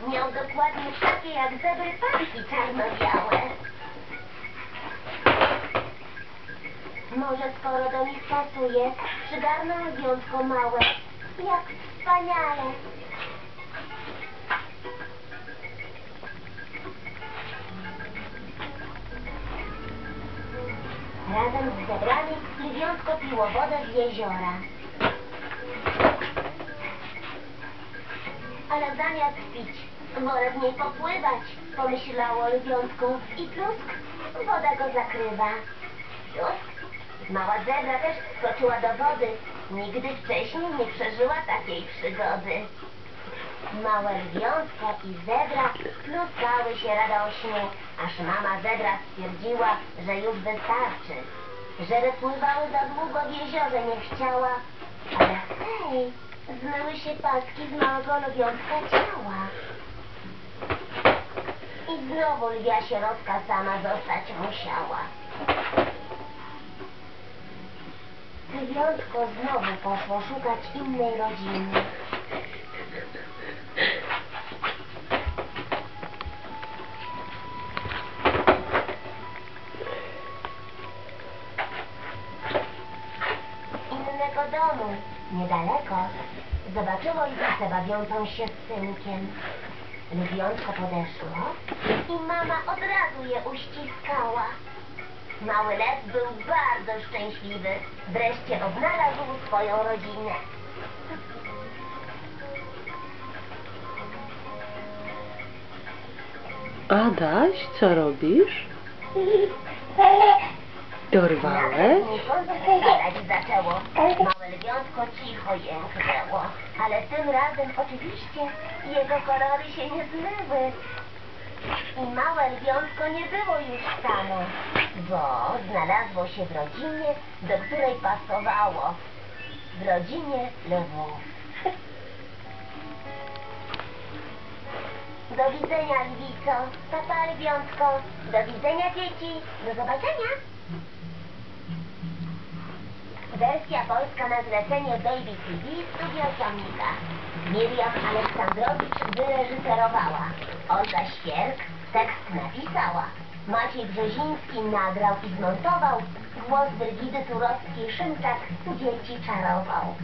Miał dokładnie takie jak zebry paski czarno-białe. Może skoro do nich pasuje, przygarną lwiątko małe. Jak wspaniale! Razem z zebrami lwiątko piło wodę z jeziora. Ale zamiast pić, wolę w niej popływać, pomyślało lwiątko i plusk, woda go zakrywa. Plusk, mała zebra też wskoczyła do wody. Nigdy wcześniej nie przeżyła takiej przygody. Małe lwiątka i zebra pluskały się radośnie, aż mama zebra stwierdziła, że już wystarczy. Żeby pływały za długo w jeziorze nie chciała, ale hej, zmyły się paski z małego lwiątka ciała. I znowu lwia sierotka sama zostać musiała. Lwiątko znowu poszło szukać innej rodziny. Innego domu, niedaleko, zobaczyło lwicę bawiącą się z synkiem. Lwiątko podeszło i mama od razu je uściskała. Mały lew był bardzo szczęśliwy. Wreszcie odnalazł swoją rodzinę. Adaś, co robisz? Dorwałeś? Gadać zaczęło. Małe lwiątko cicho jęknęło. Ale tym razem oczywiście jego kolory się nie zmyły. I małe lwiątko nie było już samo, bo znalazło się w rodzinie, do której pasowało. W rodzinie lwów. Do widzenia, lwico. Papa, lwiątko. Do widzenia, dzieci. Do zobaczenia. Wersja polska na zlecenie Baby TV Studio Sonika. Miriam Aleksandrowicz wyreżyserowała. Olga Świerk tekst napisała. Maciej Brzeziński nagrał i zmontował. Głos Brygidy Turowskiej-Szymczak dzieci czarował.